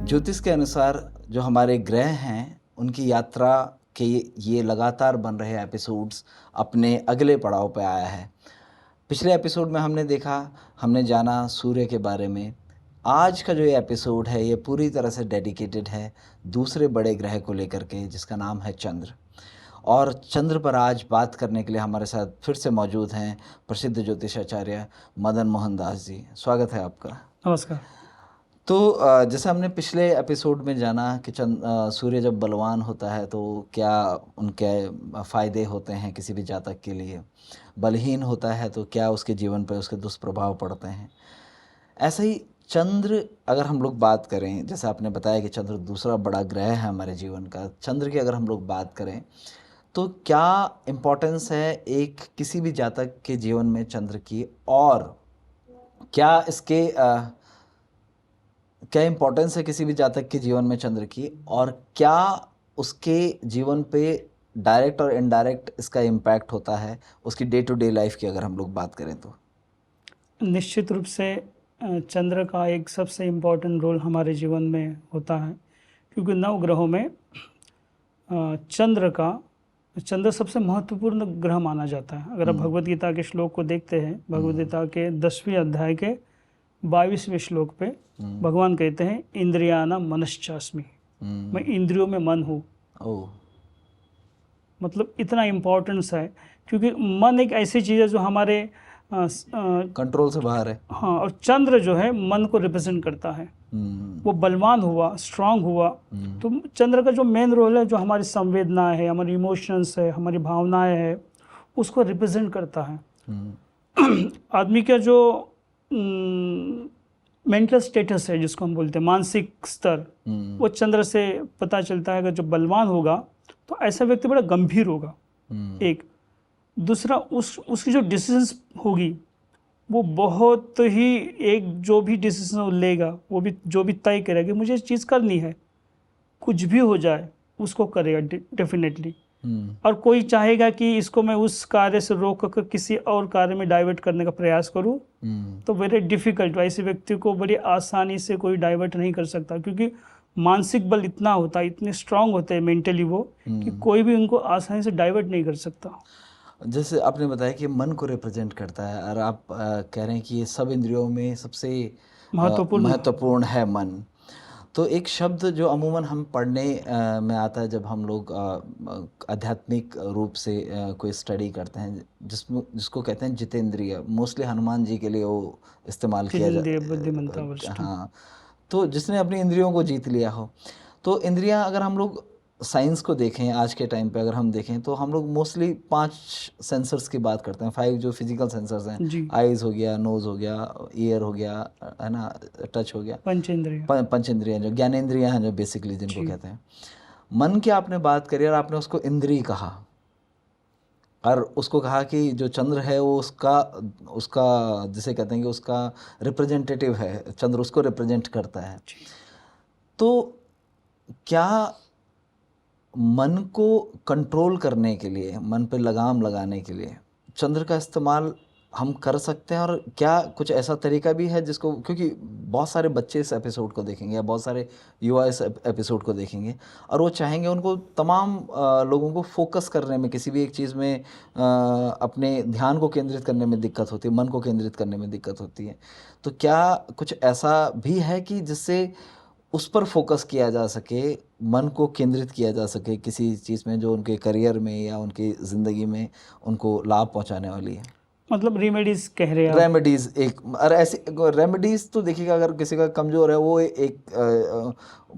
ज्योतिष के अनुसार जो हमारे ग्रह हैं उनकी यात्रा के ये लगातार बन रहे एपिसोड्स अपने अगले पड़ाव पे आया है। पिछले एपिसोड में हमने जाना सूर्य के बारे में। आज का जो ये एपिसोड है ये पूरी तरह से डेडिकेटेड है दूसरे बड़े ग्रह को लेकर के, जिसका नाम है चंद्र। और चंद्र पर आज बात करने के लिए हमारे साथ फिर से मौजूद हैं प्रसिद्ध ज्योतिषाचार्य मदन मोहन दास जी। स्वागत है आपका। नमस्कार। तो जैसे हमने पिछले एपिसोड में जाना कि सूर्य जब बलवान होता है तो क्या उनके फ़ायदे होते हैं किसी भी जातक के लिए, बलहीन होता है तो क्या उसके जीवन पर उसके दुष्प्रभाव पड़ते हैं। ऐसे ही चंद्र, अगर हम लोग बात करें, जैसे आपने बताया कि चंद्र दूसरा बड़ा ग्रह है हमारे जीवन का, चंद्र की अगर हम लोग बात करें तो क्या इम्पोर्टेंस है एक किसी भी जातक के जीवन में चंद्र की, और क्या इम्पोर्टेंस है किसी भी जातक के जीवन में चंद्र की, और क्या उसके जीवन पे डायरेक्ट और इनडायरेक्ट इसका इम्पैक्ट होता है उसकी डे टू डे लाइफ की अगर हम लोग बात करें तो। निश्चित रूप से चंद्र का एक सबसे इम्पोर्टेंट रोल हमारे जीवन में होता है, क्योंकि नवग्रहों में चंद्र सबसे महत्वपूर्ण ग्रह माना जाता है। अगर आप भगवद गीता के श्लोक को देखते हैं, भगवद गीता के 10वें अध्याय के 22वें श्लोक पे भगवान कहते हैं इंद्रियाणाम मनश्चास्मि, मैं इंद्रियों में मन हूँ। मतलब इतना इम्पोर्टेंस है, क्योंकि मन एक ऐसी चीज़ है जो हमारे कंट्रोल से बाहर है। हाँ, और चंद्र जो है मन को रिप्रेजेंट करता है। वो बलवान हुआ, स्ट्रांग हुआ, तो चंद्र का जो मेन रोल है, जो हमारी संवेदनाएं है, हमारी इमोशंस है, हमारी भावनाएं है, उसको रिप्रेजेंट करता है। आदमी का जो मेंटल स्टेटस है, जिसको हम बोलते हैं मानसिक स्तर, वो चंद्र से पता चलता है। अगर जो बलवान होगा तो ऐसा व्यक्ति बड़ा गंभीर होगा। एक दूसरा, उसकी जो डिसीजंस होगी वो बहुत ही, एक जो भी डिसीजन वो लेगा वो भी जो भी तय करेगा, मुझे इस चीज़ करनी है, कुछ भी हो जाए उसको करेगा डेफिनेटली। और कोई चाहेगा कि इसको मैं उस कार्य से रोक कर किसी और कार्य में डाइवर्ट करने का प्रयास करूं, तो वेरी डिफ़िकल्ट। ऐसे व्यक्ति को बड़ी आसानी से कोई डाइवर्ट नहीं कर सकता, क्योंकि मानसिक बल इतना होता है, इतने स्ट्रांग होते हैं मेंटली वो, कि कोई भी उनको आसानी से डाइवर्ट नहीं कर सकता। जैसे आपने बताया कि मन को रिप्रेजेंट करता है, और आप कह रहे हैं कि ये सब इंद्रियों में सबसे महत्वपूर्ण है मन। तो एक शब्द जो अमूमन हम पढ़ने में आता है जब हम लोग आध्यात्मिक रूप से कोई स्टडी करते हैं, जिसको कहते हैं जितेंद्रिय। मोस्टली हनुमान जी के लिए वो इस्तेमाल किया जाता है। हाँ, तो जिसने अपनी इंद्रियों को जीत लिया हो। तो इंद्रियां, अगर हम लोग साइंस को देखें आज के टाइम पे, अगर हम देखें तो हम लोग मोस्टली 5 सेंसर्स की बात करते हैं। 5 जो फिजिकल सेंसर्स हैं, आईज हो गया, नोज हो गया, ईयर हो गया, है ना, टच हो गया, पंचेंद्रियां जो ज्ञानेंद्रियां हैं, जो बेसिकली जिनको कहते हैं। मन की आपने बात करी और आपने उसको इंद्रिय कहा, और उसको कहा कि जो चंद्र है वो उसका जिसे कहते हैं कि उसका रिप्रेजेंटेटिव है, चंद्र उसको रिप्रेजेंट करता है। तो क्या मन को कंट्रोल करने के लिए, मन पे लगाम लगाने के लिए चंद्र का इस्तेमाल हम कर सकते हैं, और क्या कुछ ऐसा तरीका भी है जिसको, क्योंकि बहुत सारे बच्चे इस एपिसोड को देखेंगे या बहुत सारे युवा इस एपिसोड को देखेंगे और वो चाहेंगे, उनको तमाम लोगों को फोकस करने में, किसी भी एक चीज़ में अपने ध्यान को केंद्रित करने में दिक्कत होती है, मन को केंद्रित करने में दिक्कत होती है। तो क्या कुछ ऐसा भी है कि जिससे उस पर फोकस किया जा सके, मन को केंद्रित किया जा सके किसी चीज़ में जो उनके करियर में या उनकी ज़िंदगी में उनको लाभ पहुंचाने वाली है? मतलब रेमेडीज़ कह रहे हैं? रेमेडीज़ एक, और ऐसी रेमेडीज़ तो देखिएगा, अगर किसी का कमज़ोर है वो एक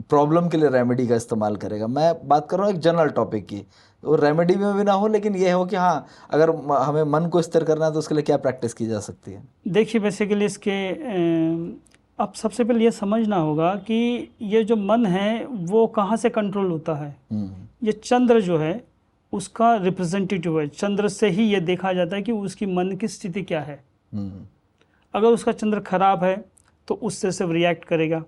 प्रॉब्लम के लिए रेमेडी का इस्तेमाल करेगा। मैं बात कर रहा हूँ एक जनरल टॉपिक की, वो रेमेडी में भी ना हो, लेकिन ये हो कि हाँ, अगर हमें मन को स्थिर करना है तो उसके लिए क्या प्रैक्टिस की जा सकती है? देखिए, बेसिकली इसके अब सबसे पहले ये समझना होगा कि ये जो मन है वो कहाँ से कंट्रोल होता है। ये चंद्र जो है उसका रिप्रेजेंटेटिव है। चंद्र से ही ये देखा जाता है कि उसकी मन की स्थिति क्या है। अगर उसका चंद्र खराब है तो उस तरह से रिएक्ट करेगा,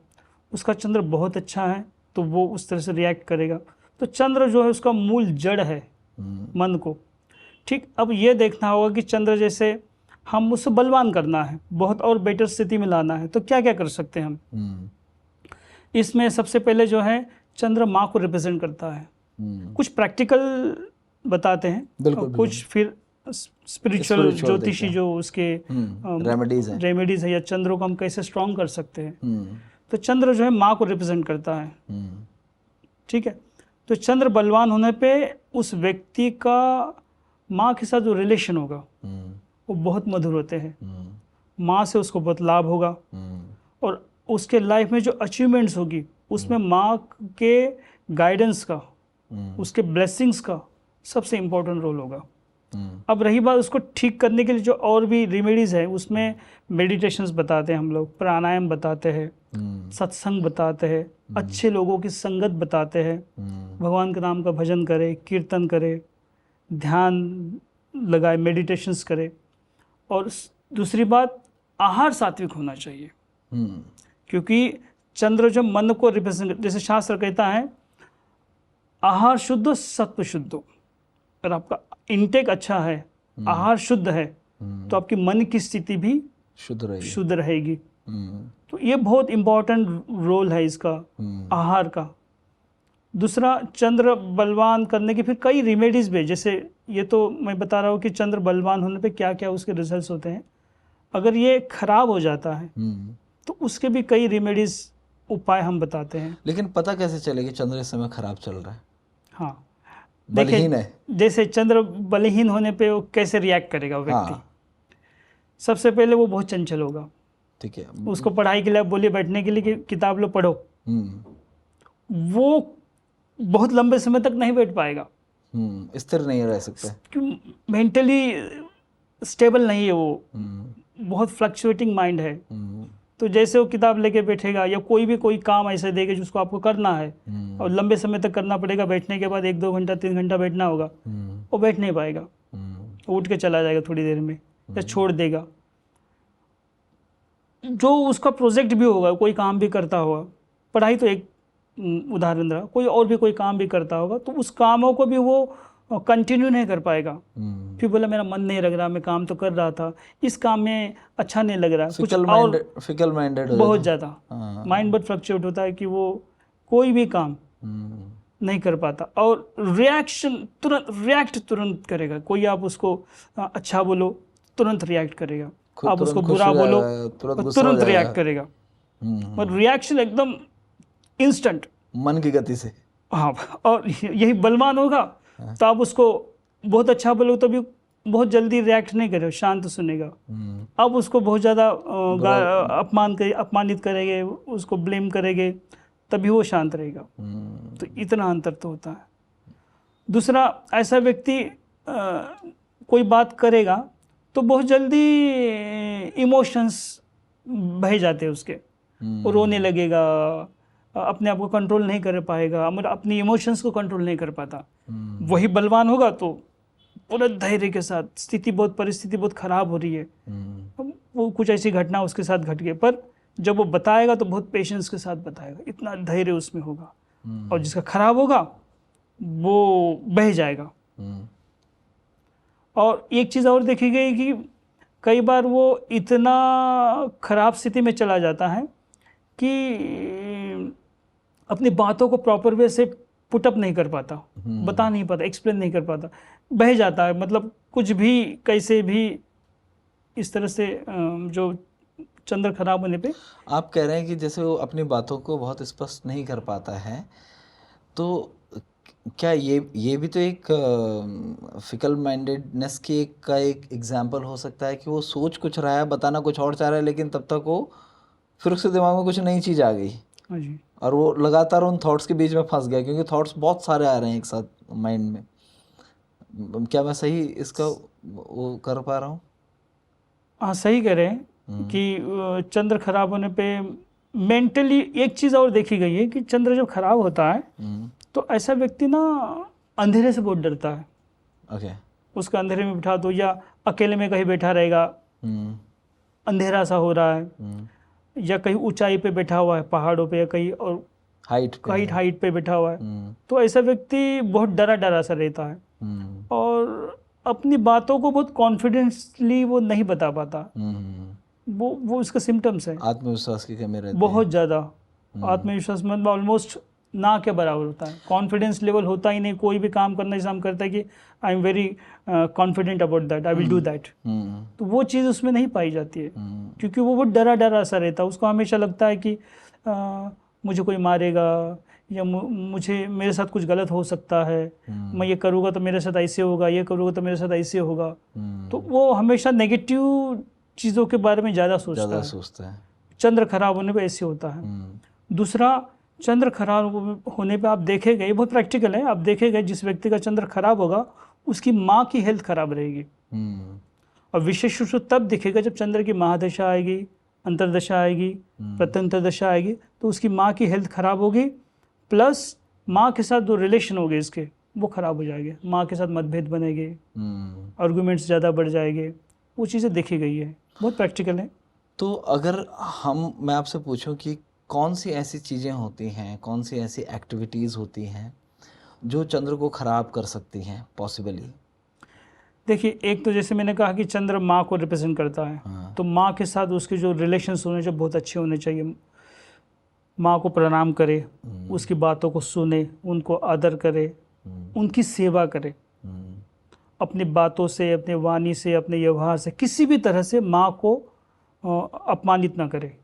उसका चंद्र बहुत अच्छा है तो वो उस तरह से रिएक्ट करेगा। तो चंद्र जो है उसका मूल जड़ है मन को। ठीक, अब ये देखना होगा कि चंद्र जैसे हम उससे बलवान करना है, बहुत और बेटर स्थिति में लाना है, तो क्या क्या कर सकते हैं हम। इसमें सबसे पहले जो है चंद्र माँ को रिप्रेजेंट करता है। कुछ प्रैक्टिकल बताते हैं, बिल्कुल, कुछ फिर स्पिरिचुअल ज्योतिषी जो उसके रेमेडीज है या चंद्र को हम कैसे स्ट्रॉन्ग कर सकते हैं। तो चंद्र जो है माँ को रिप्रेजेंट करता है, ठीक है। तो चंद्र बलवान होने पे उस व्यक्ति का माँ के साथ जो रिलेशन होगा वो बहुत मधुर होते हैं। माँ से उसको बहुत लाभ होगा और उसके लाइफ में जो अचीवमेंट्स होगी उसमें माँ के गाइडेंस का, उसके ब्लेसिंग्स का सबसे इम्पोर्टेंट रोल होगा। अब रही बात उसको ठीक करने के लिए जो और भी रेमेडीज है, उसमें मेडिटेशंस बताते हैं हम लोग, प्राणायाम बताते हैं, सत्संग बताते हैं, अच्छे लोगों की संगत बताते हैं, भगवान के नाम का भजन करे, कीर्तन करे, ध्यान लगाए, मेडिटेशंस करे। और दूसरी बात, आहार सात्विक होना चाहिए, क्योंकि चंद्र जो मन को रिप्रेजेंट, जैसे शास्त्र कहता है आहार शुद्ध सत्व शुद्ध। अगर आपका इनटेक अच्छा है, आहार शुद्ध है, तो आपकी मन की स्थिति भी शुद्ध रहेगी। तो ये बहुत इंपॉर्टेंट रोल है इसका, आहार का। दूसरा, चंद्र बलवान करने की फिर कई रेमेडीज भी, जैसे ये तो मैं बता रहा हूँ कि चंद्र बलवान होने पे क्या क्या उसके रिजल्ट्स होते हैं। अगर ये खराब हो जाता है तो उसके भी कई रेमेडीज, उपाय हम बताते हैं। लेकिन पता कैसे चले कि चंद्र इस समय खराब चल रहा है? हाँ, बलहीन है, जैसे चंद्र बलहीन होने पे वो कैसे रिएक्ट करेगा वो व्यक्ति। सबसे पहले वो बहुत चंचल होगा, ठीक है। उसको पढ़ाई के लिए बोलिए बैठने के लिए कि किताब लो पढ़ो, वो बहुत लंबे समय तक नहीं बैठ पाएगा, स्थिर नहीं रह सकता, मेंटली स्टेबल नहीं है वो, बहुत फ्लक्चुएटिंग माइंड है। तो जैसे वो किताब लेके बैठेगा या कोई काम ऐसे देगा जिसको आपको करना है और लंबे समय तक करना पड़ेगा, बैठने के बाद 1-2 घंटा 3 घंटा बैठना होगा, वो बैठ नहीं पाएगा, उठ के चला जाएगा थोड़ी देर में या छोड़ देगा। जो उसका प्रोजेक्ट भी होगा, कोई काम भी करता होगा, पढ़ाई तो एक उदाहरण रहा, कोई और भी कोई काम भी करता होगा, तो उस कामों को भी वो कंटिन्यू नहीं कर पाएगा। फिर बोला मेरा मन नहीं लग रहा, मैं काम तो कर रहा था, इस काम में अच्छा नहीं लग रहा, कुछ और फिकल माइंडेड बहुत ज़्यादा माइंड बहुत फ्लक्चुएट होता है कि वो कोई भी काम नहीं कर पाता और रिएक्ट तुरंत करेगा। कोई आप उसको अच्छा बोलो तुरंत रिएक्ट करेगा, आप उसको बुरा बोलो तुरंत रिएक्ट करेगा, और रिएक्शन एकदम इंस्टेंट, मन की गति से। हाँ, और यही बलवान होगा तो आप उसको बहुत अच्छा बोलो तो भी बहुत जल्दी रिएक्ट नहीं करेगा, शांत सुनेगा। अब उसको बहुत ज़्यादा अपमानित करेंगे, उसको ब्लेम करेंगे, तभी वो शांत रहेगा। तो इतना अंतर तो होता है। दूसरा, ऐसा व्यक्ति कोई बात करेगा तो बहुत जल्दी इमोशंस बह जाते हैं उसके, वो रोने लगेगा, अपने आप को कंट्रोल नहीं कर पाएगा, मतलब अपनी इमोशंस को कंट्रोल नहीं कर पाता। वही बलवान होगा तो पूरे धैर्य के साथ, परिस्थिति बहुत खराब हो रही है, वो कुछ ऐसी घटना उसके साथ घट गई, पर जब वो बताएगा तो बहुत पेशेंस के साथ बताएगा, इतना धैर्य उसमें होगा। और जिसका खराब होगा वो बह जाएगा। और एक चीज़ और देखी गई कि कई बार वो इतना खराब स्थिति में चला जाता है कि अपनी बातों को प्रॉपर वे से पुटअप नहीं कर पाता, बता नहीं पाता, एक्सप्लेन नहीं कर पाता, बह जाता है। मतलब कुछ भी कैसे भी इस तरह से जो चंद्र खराब होने पे आप कह रहे हैं कि जैसे वो अपनी बातों को बहुत स्पष्ट नहीं कर पाता है, तो क्या ये भी तो एक फिकल माइंडेडनेस की एक एग्जाम्पल हो सकता है कि वो सोच कुछ रहा है, बताना कुछ और चाह रहा है, लेकिन तब तक वो फिर उसके दिमाग में कुछ नई चीज़ आ गई और वो लगातार उन थॉट्स के बीच में फंस गया, क्योंकि थॉट्स बहुत सारे आ रहे हैं एक साथ माइंड में। क्या मैं सही इसका वो कर पा रहा हूँ? हाँ, सही कह रहे हैं कि चंद्र खराब होने पे मेंटली एक चीज़ और देखी गई है कि चंद्र जब खराब होता है तो ऐसा व्यक्ति ना अंधेरे से बहुत डरता है। उसका अंधेरे में बिठा दो या अकेले में कहीं बैठा रहेगा, अंधेरा सा हो रहा है, या कहीं ऊंचाई पे बैठा हुआ है, पहाड़ों पे या कहीं और हाइट पे बैठा हुआ है, तो ऐसा व्यक्ति बहुत डरा सा रहता है और अपनी बातों को बहुत कॉन्फिडेंसली वो नहीं बता पाता। वो उसका सिम्टम्स है, आत्मविश्वास की कमी रहती है बहुत ज़्यादा। आत्मविश्वास मतलब ऑलमोस्ट ना के बराबर होता है, कॉन्फिडेंस लेवल होता ही नहीं। कोई भी काम करने से हम करते हैं कि I am very confident about that, I will do that, तो वो चीज़ उसमें नहीं पाई जाती है, क्योंकि वो बहुत डरा डरा सा रहता है। उसको हमेशा लगता है कि मुझे कोई मारेगा या मुझे मेरे साथ कुछ गलत हो सकता है, मैं ये करूँगा तो मेरे साथ ऐसे होगा, ये करूँगा तो मेरे साथ ऐसे होगा। तो वो हमेशा नेगेटिव चीज़ों के बारे में ज़्यादा सोचता है। चंद्र खराब होने पे ऐसे होता है। दूसरा, चंद्र खराब होने पे आप देखेंगे, ये बहुत प्रैक्टिकल है, आप देखेंगे जिस व्यक्ति का चंद्र खराब होगा उसकी माँ की हेल्थ खराब रहेगी। और विशेष रूप से तब दिखेगा जब चंद्र की महादशा आएगी, अंतरदशा आएगी, प्रत्यंतर दशा आएगी, तो उसकी माँ की हेल्थ खराब होगी, प्लस माँ के साथ जो रिलेशन होंगे इसके वो खराब हो जाएंगे, माँ के साथ मतभेद बनेंगे, आर्गुमेंट्स ज़्यादा बढ़ जाएंगे, वो चीज़ें देखी गई है, बहुत प्रैक्टिकल है। तो अगर मैं आपसे पूछूं कि कौन सी ऐसी चीज़ें होती हैं, कौन सी ऐसी एक्टिविटीज़ होती हैं जो चंद्र को ख़राब कर सकती हैं पॉसिबली? देखिए, एक तो जैसे मैंने कहा कि चंद्र माँ को रिप्रेजेंट करता है, तो माँ के साथ उसके जो रिलेशंस होने चाहिए बहुत अच्छे होने चाहिए। माँ को प्रणाम करे, उसकी बातों को सुने, उनको आदर करे, उनकी सेवा करे, अपनी बातों से, अपने वाणी से, अपने व्यवहार से किसी भी तरह से माँ को अपमानित ना करे।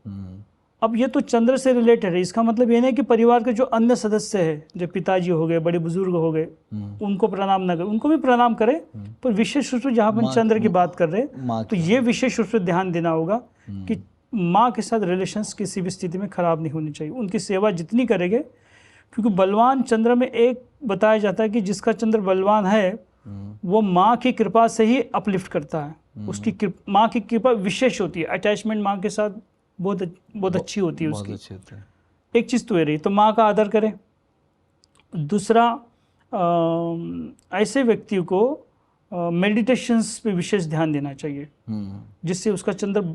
अब ये तो चंद्र से रिलेटेड है, इसका मतलब ये नहीं कि परिवार के जो अन्य सदस्य हैं, जो पिताजी हो गए, बड़े बुजुर्ग हो गए, उनको प्रणाम ना करें, उनको भी प्रणाम करें, पर विशेष रूप से जहाँ पर चंद्र की बात कर रहे हैं तो ये विशेष रूप से ध्यान देना होगा कि माँ के साथ रिलेशंस किसी भी स्थिति में खराब नहीं होनी चाहिए। उनकी सेवा जितनी करेंगे, क्योंकि बलवान चंद्र में एक बताया जाता है कि जिसका चंद्र बलवान है वो माँ की कृपा से ही अपलिफ्ट करता है। उसकी माँ की कृपा विशेष होती है, अटैचमेंट माँ के साथ बहुत अच्छी होती है उसकी। एक चीज़ तो ये रही, तो माँ का आदर करें। दूसरा, ऐसे व्यक्ति को मेडिटेशंस पे विशेष ध्यान देना चाहिए, जिससे उसका चंद्र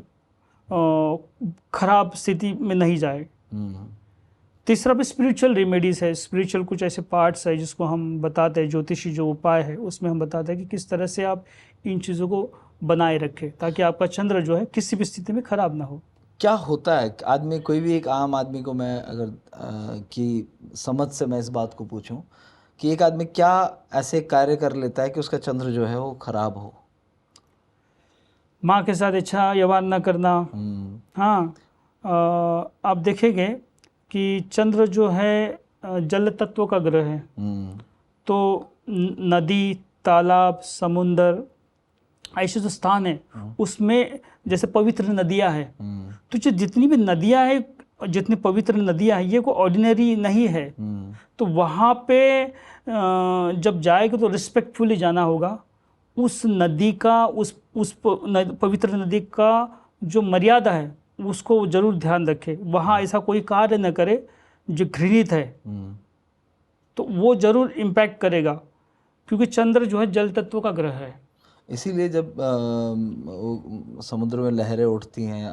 खराब स्थिति में नहीं जाए। तीसरा भी स्पिरिचुअल रेमेडीज़ है, स्पिरिचुअल कुछ ऐसे पार्ट्स है जिसको हम बताते हैं, ज्योतिषी जो उपाय है उसमें हम बताते हैं कि किस तरह से आप इन चीज़ों को बनाए रखें ताकि आपका चंद्र जो है किसी भी स्थिति में खराब ना हो। क्या होता है आदमी, कोई भी एक आम आदमी को मैं अगर की समझ से मैं इस बात को पूछूं कि एक आदमी क्या ऐसे कार्य कर लेता है कि उसका चंद्र जो है वो खराब हो? माँ के साथ अच्छा व्यवहार न करना। हाँ, आप देखेंगे कि चंद्र जो है जल तत्व का ग्रह है, तो नदी, तालाब, समुंदर ऐसे जो स्थान है उसमें जैसे पवित्र नदियाँ हैं, तो जो जितनी भी नदियाँ हैं, जितनी पवित्र नदियाँ हैं, ये कोई ऑर्डिनरी नहीं है। तो वहाँ पे जब जाएगा तो रिस्पेक्टफुली जाना होगा। उस नदी का, उस पवित्र नदी का जो मर्यादा है उसको जरूर ध्यान रखे। वहाँ ऐसा कोई कार्य न करे जो घृणित है, तो वो जरूर इम्पैक्ट करेगा, क्योंकि चंद्र जो है जल तत्व का ग्रह है। इसीलिए जब समुद्र में लहरें उठती हैं,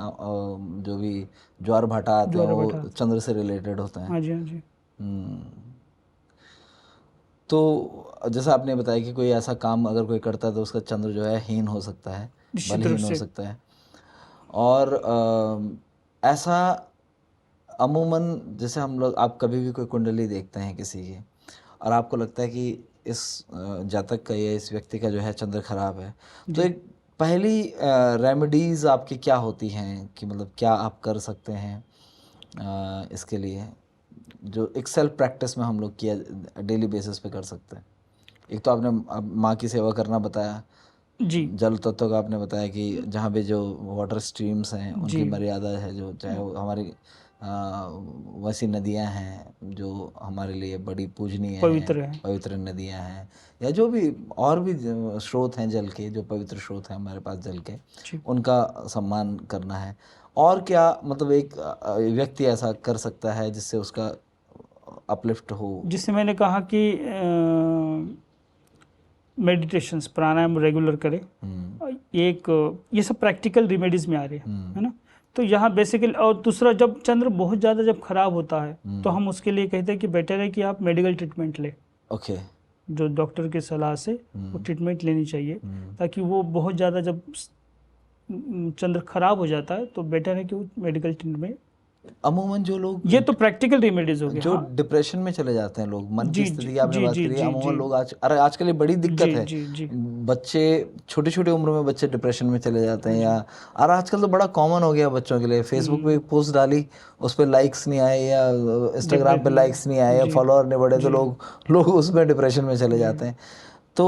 जो भी ज्वार भाटा आते हैं वो चंद्र से रिलेटेड होता है। हाँ जी, हाँ जी। तो जैसा आपने बताया कि कोई ऐसा काम अगर कोई करता है तो उसका चंद्र जो है हीन हो सकता है, बलहीन हो सकता है। और ऐसा अमूमन जैसे हम लोग, आप कभी भी कोई कुंडली देखते हैं किसी की और आपको लगता है कि इस जातक का या इस व्यक्ति का जो है चंद्र खराब है, तो एक पहली रेमेडीज़ आपकी क्या होती हैं कि मतलब क्या आप कर सकते हैं इसके लिए, जो एक सेल्फ प्रैक्टिस में हम लोग किया डेली बेसिस पे कर सकते हैं? एक तो आपने माँ की सेवा करना बताया जी, जल तत्व का आपने बताया कि जहाँ पे जो वाटर स्ट्रीम्स हैं उनकी मर्यादा है, जो चाहे वो हमारी वैसी नदियाँ हैं जो हमारे लिए बड़ी पूजनीय हैं, पवित्र नदियाँ हैं, या जो भी और भी स्रोत हैं जल के, जो पवित्र स्रोत हैं हमारे पास जल के, उनका सम्मान करना है। और क्या मतलब एक व्यक्ति ऐसा कर सकता है जिससे उसका अपलिफ्ट हो? जिससे मैंने कहा कि मेडिटेशंस, प्राणायाम रेगुलर करें। एक ये सब प्रैक्टिकल रेमेडीज में आ रहे हैं, है ना। तो यहाँ बेसिकली, और दूसरा, जब चंद्र बहुत ज़्यादा जब खराब होता है तो हम उसके लिए कहते हैं कि बेटर है कि आप मेडिकल ट्रीटमेंट लें। ओके। जो डॉक्टर की सलाह से वो ट्रीटमेंट लेनी चाहिए, ताकि वो बहुत ज़्यादा जब चंद्र खराब हो जाता है तो बेटर है कि वो मेडिकल ट्रीटमेंट अमूमन जो लोग, ये तो प्रैक्टिकल रेमेडीज हो गए। जो हाँ। डिप्रेशन में चले जाते हैं लोग, मन जी, की जी, स्थिति की आपने जी, बात जी, करी है, जी, अमूमन जी, लोग अरे आजकल ये बड़ी दिक्कत जी, है, जी, जी, बच्चे छोटी छोटी उम्र में बच्चे डिप्रेशन में चले जाते हैं, या और आजकल तो बड़ा कॉमन हो गया बच्चों के लिए, फेसबुक पे एक पोस्ट डाली, उस पर लाइक्स नहीं आए, या इंस्टाग्राम पे लाइक्स नहीं आए, या जी, फॉलोअर नहीं बढ़े, तो जी, लोग उसमें डिप्रेशन में चले जाते हैं। तो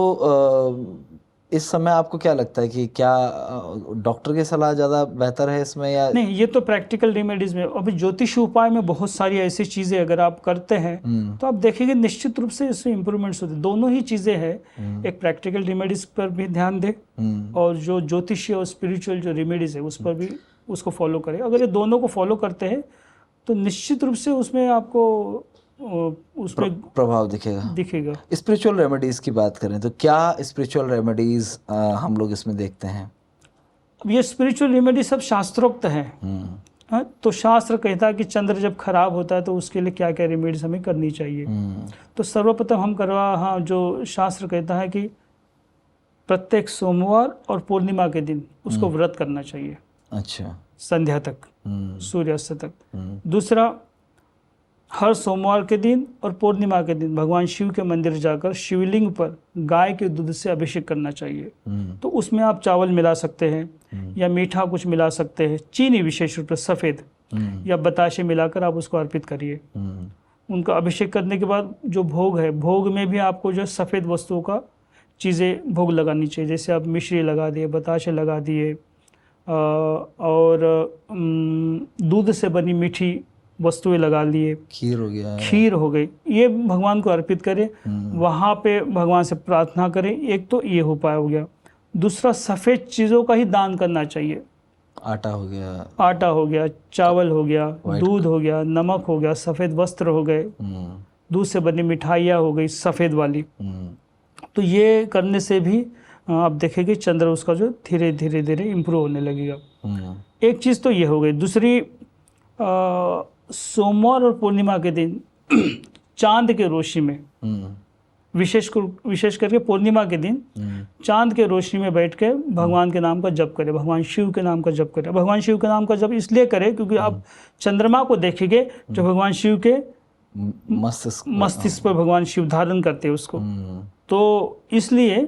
इस समय आपको क्या लगता है कि क्या डॉक्टर की सलाह ज़्यादा बेहतर है इसमें, या? नहीं, ये तो प्रैक्टिकल रेमेडीज में। अभी ज्योतिष उपाय में बहुत सारी ऐसी चीज़ें अगर आप करते हैं तो आप देखेंगे निश्चित रूप से इससे इम्प्रूवमेंट्स होते हैं। दोनों ही चीज़ें हैं, एक प्रैक्टिकल रेमेडीज पर भी ध्यान दें और जो ज्योतिषीय और स्पिरिचुअल जो रेमेडीज है उस पर भी उसको फॉलो करें। अगर ये दोनों को फॉलो करते हैं तो निश्चित रूप से उसमें आपको उसमें प्रभाव दिखेगा। स्पिरिचुअल रेमेडीज की बात करें तो क्या स्पिरिचुअल रेमेडीज हम लोग इसमें देखते हैं? अब ये स्पिरिचुअल रेमेडी सब शास्त्रोक्त है। हाँ, तो शास्त्र कहता है कि चंद्र जब खराब होता है तो उसके लिए क्या क्या रेमेडीज हमें करनी चाहिए। तो सर्वप्रथम हम हाँ, जो शास्त्र कहता है कि प्रत्येक सोमवार और पूर्णिमा के दिन उसको व्रत करना चाहिए। अच्छा। संध्या तक, सूर्यास्त तक। दूसरा, हर सोमवार के दिन और पूर्णिमा के दिन भगवान शिव के मंदिर जाकर शिवलिंग पर गाय के दूध से अभिषेक करना चाहिए। तो उसमें आप चावल मिला सकते हैं या मीठा कुछ मिला सकते हैं, चीनी विशेष रूप से सफ़ेद या बताशे मिलाकर आप उसको अर्पित करिए। उनका अभिषेक करने के बाद जो भोग है, भोग में भी आपको जो सफ़ेद वस्तुओं का चीज़ें भोग लगानी चाहिए, जैसे आप मिश्री लगा दिए, बताशे लगा दिए, और दूध से बनी मीठी वस्तुएं लगा लिए, खीर हो गई, ये भगवान को अर्पित करें। वहाँ पे भगवान से प्रार्थना करें। एक तो ये उपाय हो गया। दूसरा, सफ़ेद चीज़ों का ही दान करना चाहिए। आटा हो गया, चावल हो गया, दूध हो गया, नमक हो गया, सफ़ेद वस्त्र हो गए, दूध से बनी मिठाइयाँ हो गई सफ़ेद वाली। तो ये करने से भी आप देखेंगे चंद्र उसका जो धीरे धीरे धीरे इम्प्रूव होने लगेगा। एक चीज़ तो ये हो गई। दूसरी, सोमवार और पूर्णिमा के दिन चांद के रोशनी में, विशेष करके पूर्णिमा के दिन चांद के रोशनी में बैठ के भगवान के नाम का जप करें, भगवान शिव के नाम का जप करें। भगवान शिव के नाम का जप इसलिए करें क्योंकि आप चंद्रमा को देखेंगे जो भगवान शिव के मस्तिष्क पर भगवान शिव धारण करते हैं उसको। तो इसलिए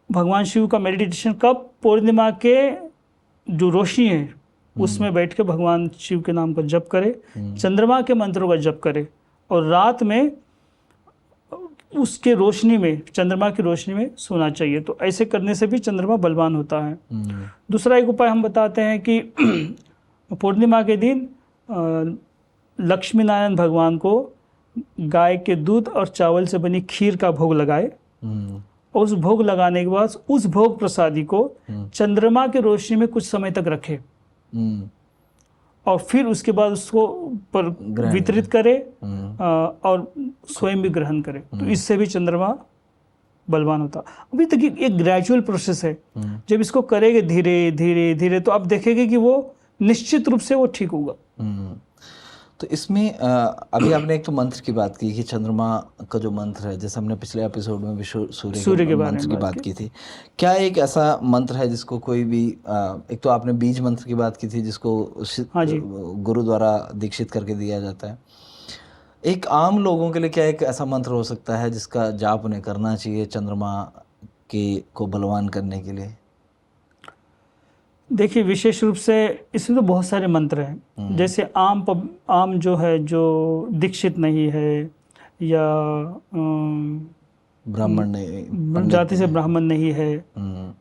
भगवान शिव का मेडिटेशन कब? पूर्णिमा के जो रोशनी है उसमें बैठ के भगवान शिव के नाम का जप करे, चंद्रमा के मंत्रों का जप करे, और रात में उसके रोशनी में, चंद्रमा की रोशनी में सोना चाहिए। तो ऐसे करने से भी चंद्रमा बलवान होता है। दूसरा एक उपाय हम बताते हैं कि पूर्णिमा के दिन लक्ष्मी नारायण भगवान को गाय के दूध और चावल से बनी खीर का भोग लगाए, और उस भोग लगाने के बाद उस भोग प्रसादी को चंद्रमा की रोशनी में कुछ समय तक रखे, और फिर उसके बाद उसको पर वितरित करे और स्वयं भी ग्रहण करे। तो इससे भी चंद्रमा बलवान होता। अभी तक एक ग्रेजुअल प्रोसेस है। जब इसको करेंगे धीरे धीरे धीरे तो आप देखेंगे कि वो निश्चित रूप से वो ठीक होगा। तो इसमें अभी आपने एक तो मंत्र की बात की कि चंद्रमा का जो मंत्र है, जैसे हमने पिछले एपिसोड में भी सूर्य के मंत्र की बात की थी, क्या एक ऐसा मंत्र है जिसको कोई भी, एक तो आपने बीज मंत्र की बात की थी जिसको गुरु द्वारा दीक्षित करके दिया जाता है, एक आम लोगों के लिए क्या एक ऐसा मंत्र हो सकता है जिसका जाप उन्हें करना चाहिए चंद्रमा को बलवान करने के लिए? देखिए, विशेष रूप से इसमें तो बहुत सारे मंत्र हैं। जैसे आम जो है, जो दीक्षित नहीं है या ब्राह्मण नहीं, जाति से ब्राह्मण नहीं है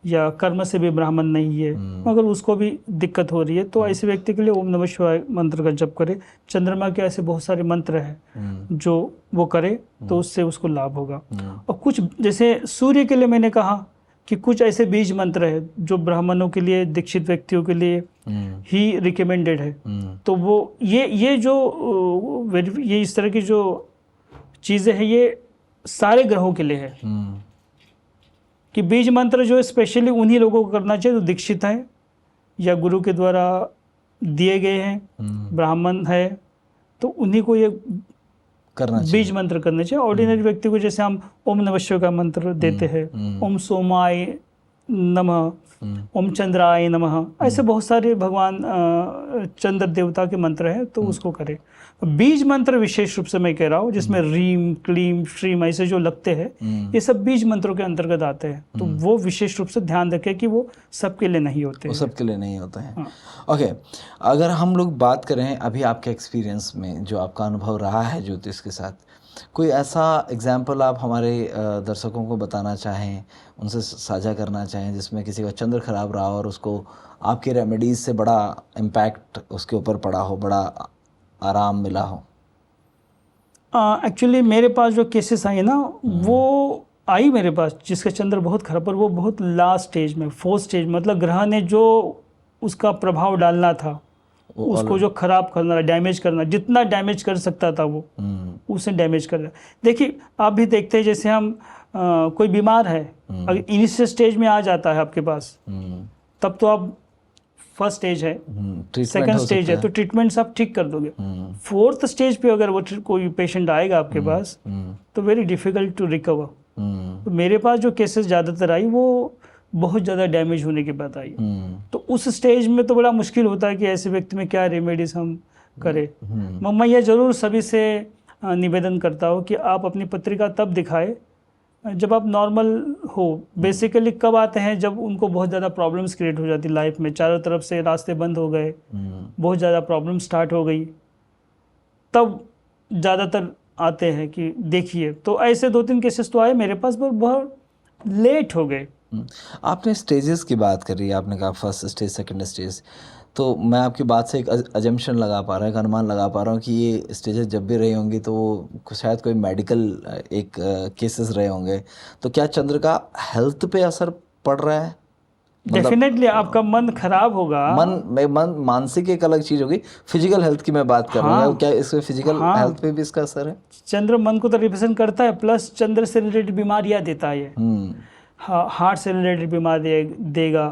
या कर्म से भी ब्राह्मण नहीं है, मगर उसको भी दिक्कत हो रही है, तो ऐसे व्यक्ति के लिए ओम नमः शिवाय मंत्र का जप करे। चंद्रमा के ऐसे बहुत सारे मंत्र हैं जो वो करे तो उससे उसको लाभ होगा। और कुछ, जैसे सूर्य के लिए मैंने कहा कि कुछ ऐसे बीज मंत्र है जो ब्राह्मणों के लिए, दीक्षित व्यक्तियों के लिए ही रिकमेंडेड है। तो वो ये जो ये इस तरह की जो चीज़ें हैं ये सारे ग्रहों के लिए है कि बीज मंत्र जो है स्पेशली उन्हीं लोगों को करना चाहिए जो दीक्षित हैं या गुरु के द्वारा दिए गए हैं, ब्राह्मण है, तो उन्हीं को ये करना चाहिए, बीज मंत्र करने चाहिए। ऑर्डिनरी व्यक्ति को जैसे हम ओम नमः शिवाय का मंत्र देते हैं, ओम सोमाय नमः, ओम चंद्राय नमः, ऐसे बहुत सारे भगवान चंद्र देवता के मंत्र हैं, तो उसको करें। बीज मंत्र विशेष रूप से मैं कह रहा हूँ, जिसमें रीम क्लीम श्रीम ऐसे जो लगते हैं, ये सब बीज मंत्रों के अंतर्गत आते हैं, तो वो विशेष रूप से ध्यान रखें कि वो सबके लिए नहीं होते हैं। वो सबके लिए नहीं होते हैं। हाँ। ओके, अगर हम लोग बात करें अभी आपके एक्सपीरियंस में, जो आपका अनुभव रहा है ज्योतिष के साथ, कोई ऐसा एग्जाम्पल आप हमारे दर्शकों को बताना चाहें, उनसे साझा करना चाहें, जिसमें किसी का चंद्र खराब रहा और उसको आपके रेमेडीज से बड़ा इम्पैक्ट उसके ऊपर पड़ा हो, बड़ा आराम मिला हो? एक्चुअली मेरे पास जो केसेस आए ना, वो आई मेरे पास जिसका चंद्र बहुत खराब, पर वो बहुत लास्ट स्टेज में, फोर्थ स्टेज, मतलब ग्रह ने जो उसका प्रभाव डालना था, उसको जो खराब करना, डैमेज करना, जितना डैमेज कर सकता था वो उसने डैमेज कर दिया। देखिए आप भी देखते हैं, जैसे हम कोई बीमार है, अगर इनिशियल स्टेज में आ जाता है आपके पास, तब तो आप फर्स्ट स्टेज है, सेकंड स्टेज है, तो ट्रीटमेंट आप ठीक कर दोगे। फोर्थ स्टेज पे अगर वो कोई पेशेंट आएगा आपके पास, तो वेरी डिफिकल्ट टू रिकवर। तो मेरे पास जो केसेस ज़्यादातर आई, वो बहुत ज़्यादा डैमेज होने के बाद आई। तो उस स्टेज में तो बड़ा मुश्किल होता है कि ऐसे व्यक्ति में क्या रेमेडीज हम करें। मैं ये ज़रूर सभी से निवेदन करता हूँ कि आप अपनी पत्रिका तब दिखाएं जब आप नॉर्मल हो। बेसिकली कब आते हैं, जब उनको बहुत ज़्यादा प्रॉब्लम्स क्रिएट हो जाती लाइफ में, चारों तरफ से रास्ते बंद हो गए, बहुत ज़्यादा प्रॉब्लम स्टार्ट हो गई, तब ज़्यादातर आते हैं कि देखिए। तो ऐसे 2-3 केसेस तो आए मेरे पास, पर बहुत लेट हो गए। आपने स्टेजेस की बात करी, आपने कहा फर्स्ट स्टेज, सेकंड स्टेज, तो मैं आपकी बात से एक अजम्पशन लगा पा रहा हूँ, एक अनुमान लगा पा रहा हूँ कि ये स्टेजेस जब भी रही होंगी तो वो शायद कोई मेडिकल एक केसेस रहे होंगे। तो क्या चंद्र का हेल्थ पे असर पड़ रहा है? डेफिनेटली आपका मन खराब होगा। मन मानसिक एक अलग चीज होगी, फिजिकल हेल्थ की मैं बात कर रहा हूँ। क्या इसमें फिजिकल हेल्थ पे भी इसका असर है? चंद्र मन को तो रिप्रेजेंट करता है, प्लस चंद्र से रिलेटेड बीमारियां देता है। हार्ट से रिलेटेड बीमारी देगा,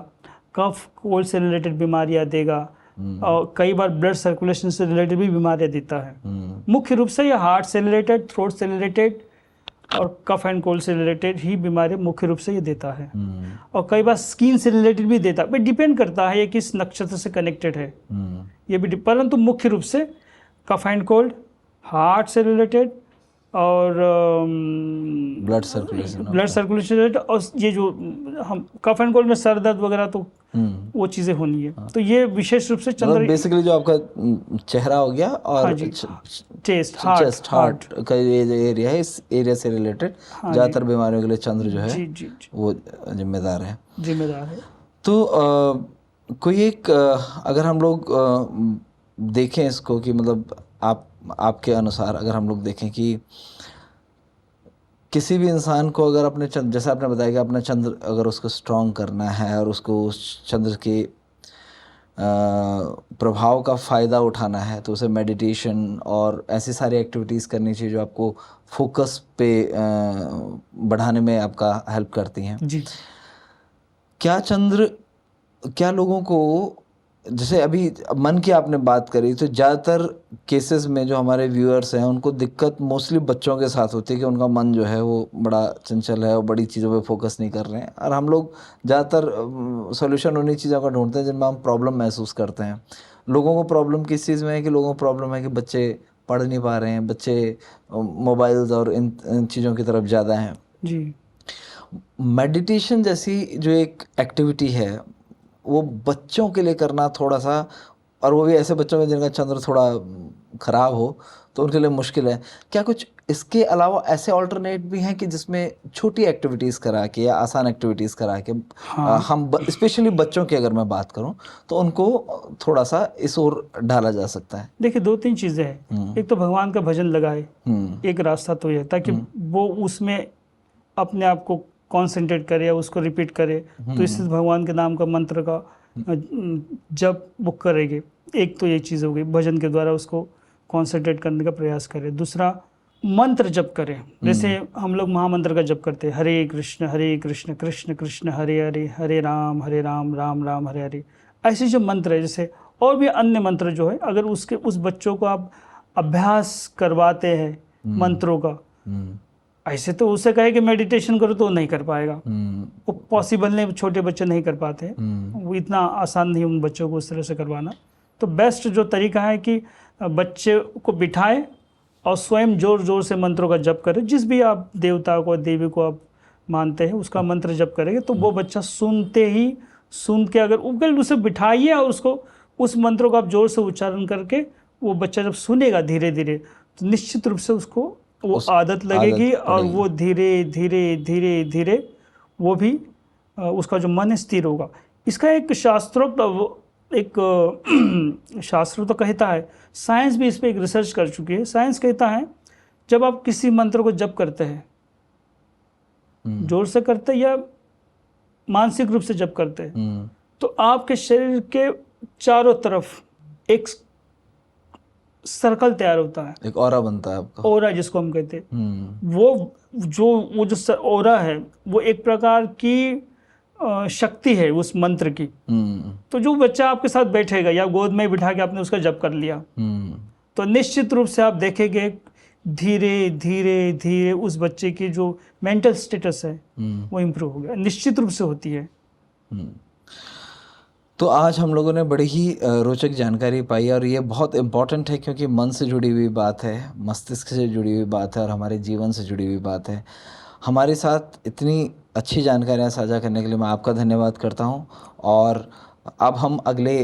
कफ कोल्ड से रिलेटेड बीमारियां देगा, और कई बार ब्लड सर्कुलेशन से रिलेटेड भी बीमारियां देता है। मुख्य रूप से ये हार्ट से रिलेटेड, थ्रोट से रिलेटेड और कफ एंड कोल्ड से रिलेटेड ही बीमारियां मुख्य रूप से ये देता है। और कई बार स्किन से रिलेटेड भी देता है, बट डिपेंड करता है ये किस नक्षत्र से कनेक्टेड है ये भी। परंतु मुख्य रूप से कफ एंड कोल्ड, हार्ट से रिलेटेड और ब्लड सर्कुलेशन रिलेटेड, और ये जो हम कफ एंड कोल्ड में सर दर्द वगैरह, तो वो चीज़ें होनी है। तो ये विशेष रूप से चंद्र बेसिकली जो आपका चेहरा हो गया और चेस्ट हार्ट का ये एरिया है, इस एरिया से रिलेटेड ज़्यादातर बीमारियों के लिए चंद्र जो है वो जिम्मेदार है। तो कोई एक अगर हम लोग देखें इसको कि मतलब आपके अनुसार अगर हम लोग देखें कि किसी भी इंसान को अगर अपने चंद्र, जैसे आपने बताया कि अपना चंद्र अगर उसको स्ट्रॉन्ग करना है और उसको उस चंद्र के प्रभाव का फ़ायदा उठाना है, तो उसे मेडिटेशन और ऐसी सारी एक्टिविटीज़ करनी चाहिए जो आपको फोकस पे बढ़ाने में आपका हेल्प करती हैं जी। क्या लोगों को, जैसे अभी मन की आपने बात करी, तो ज़्यादातर केसेस में जो हमारे व्यूअर्स हैं उनको दिक्कत मोस्टली बच्चों के साथ होती है कि उनका मन जो है वो बड़ा चंचल है और बड़ी चीज़ों पे फोकस नहीं कर रहे हैं। और हम लोग ज़्यादातर सॉल्यूशन उन्हीं चीज़ों का ढूंढते हैं जिनमें हम प्रॉब्लम महसूस करते हैं। लोगों को प्रॉब्लम किस चीज़ में है कि लोगों को प्रॉब्लम है कि बच्चे पढ़ नहीं पा रहे हैं, बच्चे मोबाइल्स और इन चीज़ों की तरफ ज़्यादा हैं जी। मेडिटेशन जैसी जो एक एक्टिविटी है वो बच्चों के लिए करना थोड़ा सा, और वो भी ऐसे बच्चों में जिनका चंद्र थोड़ा ख़राब हो, तो उनके लिए मुश्किल है। क्या कुछ इसके अलावा ऐसे ऑल्टरनेट भी हैं कि जिसमें छोटी एक्टिविटीज़ करा के या आसान एक्टिविटीज़ करा के हम स्पेशली बच्चों की अगर मैं बात करूं तो उनको थोड़ा सा इस ओर डाला जा सकता है? देखिए 2-3 चीज़ें हैं। एक तो भगवान का भजन लगाए, एक रास्ता तो यह ताकि वो उसमें अपने आप को कॉन्सेंट्रेट करे या उसको रिपीट करे, तो इससे भगवान के नाम का मंत्र का जब वो करेंगे। एक तो ये चीज़ हो गई, भजन के द्वारा उसको कॉन्सेंट्रेट करने का प्रयास करें। दूसरा मंत्र जप करें, जैसे हम लोग महामंत्र का जप करते हैं, हरे कृष्ण कृष्ण कृष्ण हरे हरे, हरे राम राम राम हरे हरे। ऐसे जो मंत्र है, जैसे और भी अन्य मंत्र जो है, अगर उस बच्चों को आप अभ्यास करवाते हैं मंत्रों का, ऐसे तो उसे कहे कि मेडिटेशन करो तो वो नहीं कर पाएगा, वो पॉसिबल नहीं, छोटे बच्चे नहीं कर पाते, वो इतना आसान नहीं उन बच्चों को उस तरह से करवाना। तो बेस्ट जो तरीका है कि बच्चे को बिठाए और स्वयं जोर जोर से मंत्रों का जप करे, जिस भी आप देवता को देवी को आप मानते हैं उसका मंत्र जप करेंगे तो वो बच्चा सुन के अगर उसे बिठाइए और उसको उस मंत्रों का आप जोर से उच्चारण करके वो बच्चा जब सुनेगा धीरे धीरे तो निश्चित रूप से उसको वो आदत लगेगी और वो धीरे धीरे धीरे धीरे वो भी उसका जो मन स्थिर होगा। इसका एक शास्त्रोक्त एक शास्त्र तो कहता है, साइंस भी इस पर एक रिसर्च कर चुकी है। साइंस कहता है जब आप किसी मंत्र को जप करते हैं, जोर से करते हैं या मानसिक रूप से जप करते हैं, तो आपके शरीर के चारों तरफ एक सर्कल तैयार होता है, एक ऑरा बनता है आपका, ऑरा जिसको हम कहते हैं। वो जो ऑरा है वो एक प्रकार की शक्ति है उस मंत्र की। तो जो बच्चा आपके साथ बैठेगा या गोद में बिठा के आपने उसका जप कर लिया तो निश्चित रूप से आप देखेंगे धीरे धीरे धीरे उस बच्चे की जो मेंटल स्टेटस है वो इम्प्रूव हो गया, निश्चित रूप से होती है। तो आज हम लोगों ने बड़ी ही रोचक जानकारी पाई और ये बहुत इम्पॉर्टेंट है क्योंकि मन से जुड़ी हुई बात है, मस्तिष्क से जुड़ी हुई बात है और हमारे जीवन से जुड़ी हुई बात है। हमारे साथ इतनी अच्छी जानकारियाँ साझा करने के लिए मैं आपका धन्यवाद करता हूँ और अब हम अगले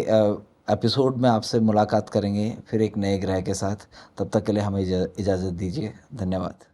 एपिसोड में आपसे मुलाकात करेंगे फिर एक नए ग्रह के साथ। तब तक के लिए हमें इजाज़त दीजिए। धन्यवाद।